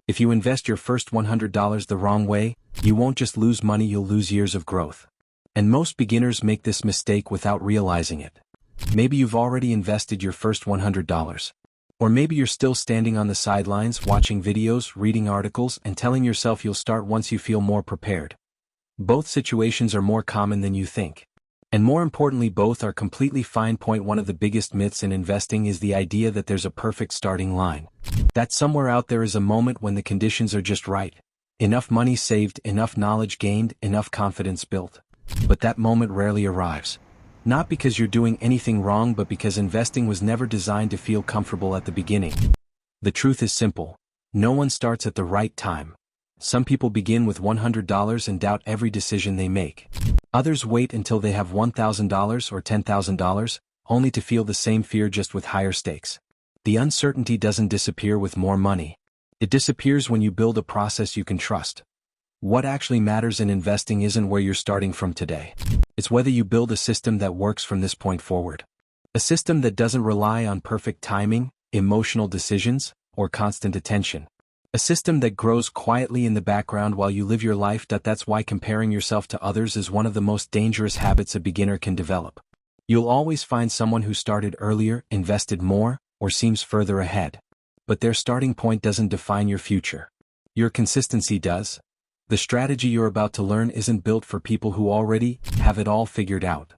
If you invest your first $100 the wrong way, you won't just lose money, you'll lose years of growth. And most beginners make this mistake without realizing it. Maybe you've already invested your first $100. Or maybe you're still standing on the sidelines watching videos, reading articles, and telling yourself you'll start once you feel more prepared. Both situations are more common than you think. And more importantly, both are completely fine. One of the biggest myths in investing is the idea that there's a perfect starting line. That somewhere out there is a moment when the conditions are just right. Enough money saved, enough knowledge gained, enough confidence built. But that moment rarely arrives. Not because you're doing anything wrong, but because investing was never designed to feel comfortable at the beginning. The truth is simple. No one starts at the right time. Some people begin with $100 and doubt every decision they make. Others wait until they have $1,000 or $10,000, only to feel the same fear, just with higher stakes. The uncertainty doesn't disappear with more money. It disappears when you build a process you can trust. What actually matters in investing isn't where you're starting from today. It's whether you build a system that works from this point forward. A system that doesn't rely on perfect timing, emotional decisions, or constant attention. A system that grows quietly in the background while you live your life. That's why comparing yourself to others is one of the most dangerous habits a beginner can develop. You'll always find someone who started earlier, invested more, or seems further ahead. But their starting point doesn't define your future. Your consistency does. The strategy you're about to learn isn't built for people who already have it all figured out.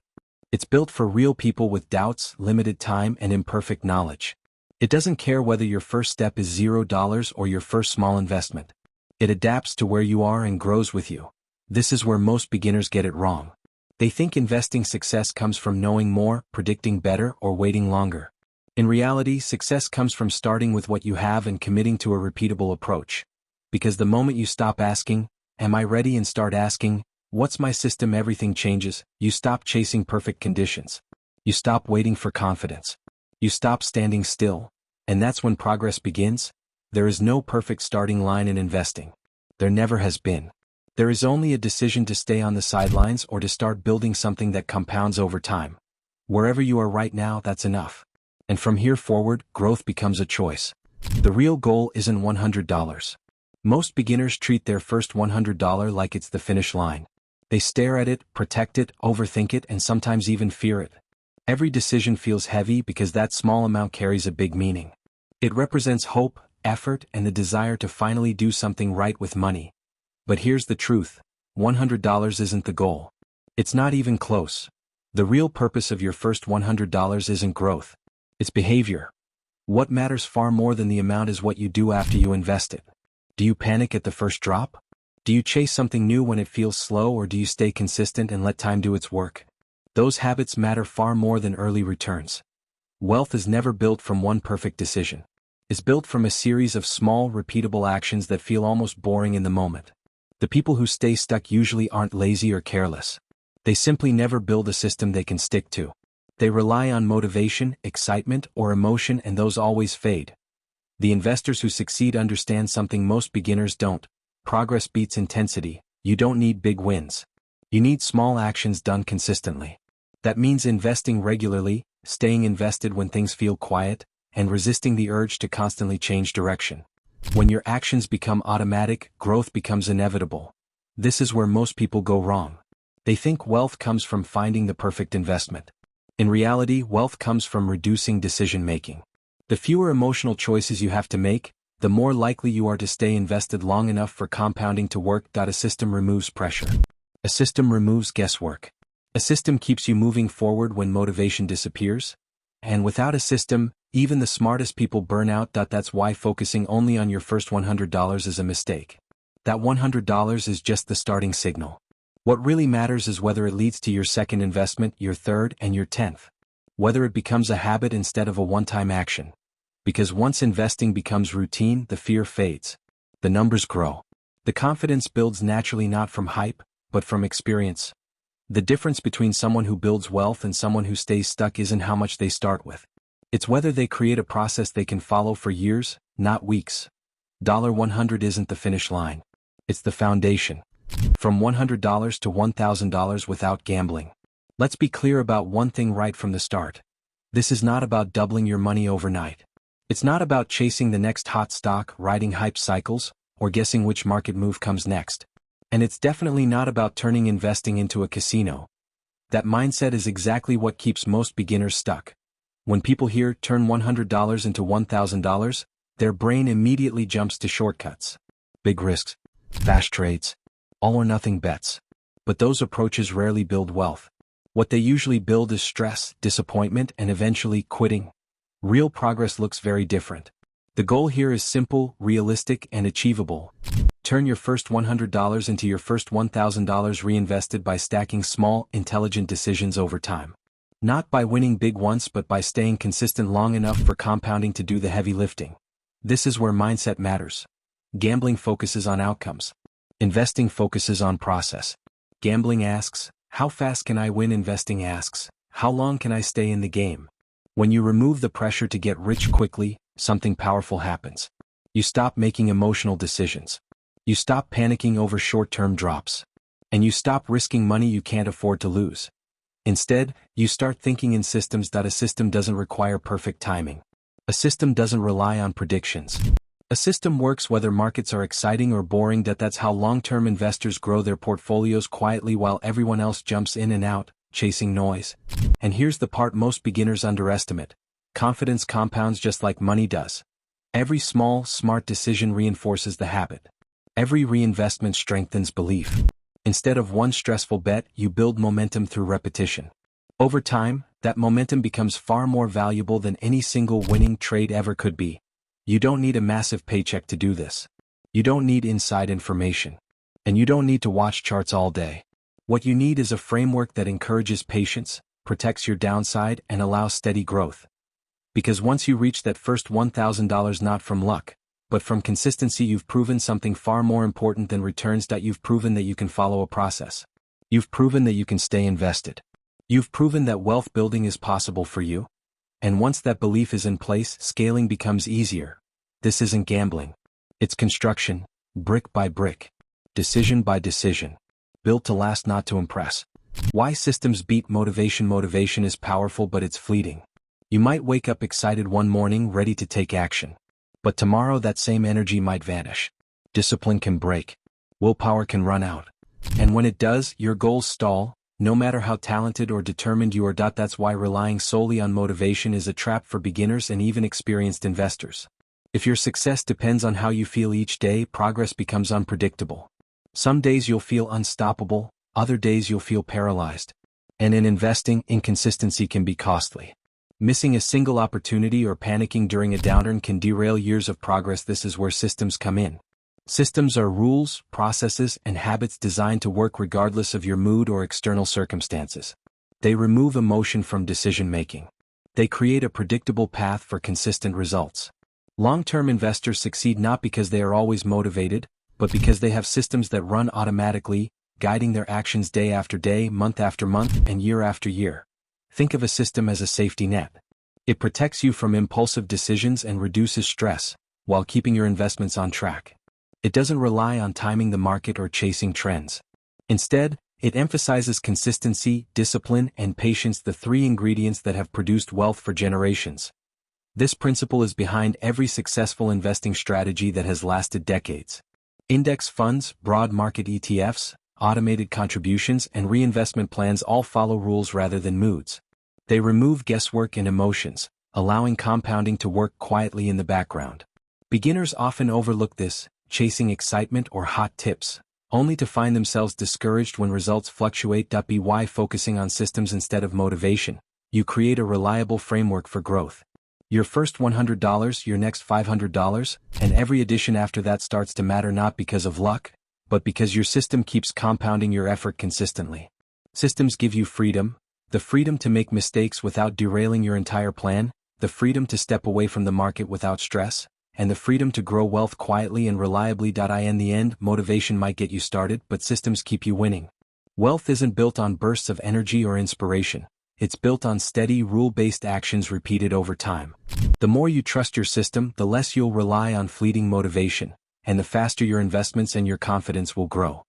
It's built for real people with doubts, limited time, and imperfect knowledge. It doesn't care whether your first step is $0 or your first small investment. It adapts to where you are and grows with you. This is where most beginners get it wrong. They think investing success comes from knowing more, predicting better, or waiting longer. In reality, success comes from starting with what you have and committing to a repeatable approach. Because the moment you stop asking, "Am I ready?" and start asking, "What's my system?" everything changes. You stop chasing perfect conditions. You stop waiting for confidence. You stop standing still. And that's when progress begins. There is no perfect starting line in investing. There never has been. There is only a decision to stay on the sidelines or to start building something that compounds over time. Wherever you are right now, that's enough. And from here forward, growth becomes a choice. The real goal isn't $100. Most beginners treat their first $100 like it's the finish line. They stare at it, protect it, overthink it, and sometimes even fear it. Every decision feels heavy because that small amount carries a big meaning. It represents hope, effort, and the desire to finally do something right with money. But here's the truth. $100 isn't the goal. It's not even close. The real purpose of your first $100 isn't growth. It's behavior. What matters far more than the amount is what you do after you invest it. Do you panic at the first drop? Do you chase something new when it feels slow, or do you stay consistent and let time do its work? Those habits matter far more than early returns. Wealth is never built from one perfect decision. It's built from a series of small, repeatable actions that feel almost boring in the moment. The people who stay stuck usually aren't lazy or careless. They simply never build a system they can stick to. They rely on motivation, excitement, or emotion, and those always fade. The investors who succeed understand something most beginners don't. Progress beats intensity. You don't need big wins. You need small actions done consistently. That means investing regularly, staying invested when things feel quiet, and resisting the urge to constantly change direction. When your actions become automatic, growth becomes inevitable. This is where most people go wrong. They think wealth comes from finding the perfect investment. In reality, wealth comes from reducing decision-making. The fewer emotional choices you have to make, the more likely you are to stay invested long enough for compounding to work. A system removes pressure. A system removes guesswork. A system keeps you moving forward when motivation disappears. And without a system, even the smartest people burn out. That's why focusing only on your first $100 is a mistake. That $100 is just the starting signal. What really matters is whether it leads to your second investment, your third, and your 10th. Whether it becomes a habit instead of a one-time action. Because once investing becomes routine, the fear fades. The numbers grow. The confidence builds naturally, not from hype, but from experience. The difference between someone who builds wealth and someone who stays stuck isn't how much they start with. It's whether they create a process they can follow for years, not weeks. $100 isn't the finish line. It's the foundation. From $100 to $1,000 without gambling. Let's be clear about one thing right from the start. This is not about doubling your money overnight. It's not about chasing the next hot stock, riding hype cycles, or guessing which market move comes next. And it's definitely not about turning investing into a casino. That mindset is exactly what keeps most beginners stuck. When people hear turn $100 into $1,000, their brain immediately jumps to shortcuts. Big risks, fast trades, all or nothing bets. But those approaches rarely build wealth. What they usually build is stress, disappointment, and eventually quitting. Real progress looks very different. The goal here is simple, realistic, and achievable. Turn your first $100 into your first $1,000 reinvested by stacking small, intelligent decisions over time. Not by winning big once but by staying consistent long enough for compounding to do the heavy lifting. This is where mindset matters. Gambling focuses on outcomes. Investing focuses on process. Gambling asks, how fast can I win? Investing asks, how long can I stay in the game? When you remove the pressure to get rich quickly, something powerful happens. You stop making emotional decisions. You stop panicking over short-term drops. And you stop risking money you can't afford to lose. Instead, you start thinking in systems. A system doesn't require perfect timing. A system doesn't rely on predictions. A system works whether markets are exciting or boring. That's how long-term investors grow their portfolios quietly while everyone else jumps in and out, chasing noise. And here's the part most beginners underestimate. Confidence compounds just like money does. Every small, smart decision reinforces the habit. Every reinvestment strengthens belief. Instead of one stressful bet, you build momentum through repetition. Over time, that momentum becomes far more valuable than any single winning trade ever could be. You don't need a massive paycheck to do this. You don't need inside information. And you don't need to watch charts all day. What you need is a framework that encourages patience, protects your downside, and allows steady growth. Because once you reach that first $1,000 not from luck, but from consistency, you've proven something far more important than returns. You've proven that you can follow a process. You've proven that you can stay invested. You've proven that wealth building is possible for you. And once that belief is in place, scaling becomes easier. This isn't gambling. It's construction, brick by brick, decision by decision, built to last, not to impress. Why systems beat motivation? Motivation is powerful, but it's fleeting. You might wake up excited one morning, ready to take action. But tomorrow that same energy might vanish. Discipline can break. Willpower can run out. And when it does, your goals stall, no matter how talented or determined you are. That's why relying solely on motivation is a trap for beginners and even experienced investors. If your success depends on how you feel each day, progress becomes unpredictable. Some days you'll feel unstoppable, other days you'll feel paralyzed. And in investing, inconsistency can be costly. Missing a single opportunity or panicking during a downturn can derail years of progress. This is where systems come in. Systems are rules, processes, and habits designed to work regardless of your mood or external circumstances. They remove emotion from decision-making. They create a predictable path for consistent results. Long-term investors succeed not because they are always motivated, but because they have systems that run automatically, guiding their actions day after day, month after month, and year after year. Think of a system as a safety net. It protects you from impulsive decisions and reduces stress, while keeping your investments on track. It doesn't rely on timing the market or chasing trends. Instead, it emphasizes consistency, discipline, and patience, the three ingredients that have produced wealth for generations. This principle is behind every successful investing strategy that has lasted decades. Index funds, broad market ETFs, automated contributions, and reinvestment plans all follow rules rather than moods. They remove guesswork and emotions, allowing compounding to work quietly in the background. Beginners often overlook this, chasing excitement or hot tips, only to find themselves discouraged when results fluctuate. By focusing on systems instead of motivation, you create a reliable framework for growth. Your first $100, your next $500, and every addition after that starts to matter, not because of luck, but because your system keeps compounding your effort consistently. Systems give you freedom, the freedom to make mistakes without derailing your entire plan, the freedom to step away from the market without stress, and the freedom to grow wealth quietly and reliably. In the end, motivation might get you started, but systems keep you winning. Wealth isn't built on bursts of energy or inspiration. It's built on steady, rule-based actions repeated over time. The more you trust your system, the less you'll rely on fleeting motivation, and the faster your investments and your confidence will grow.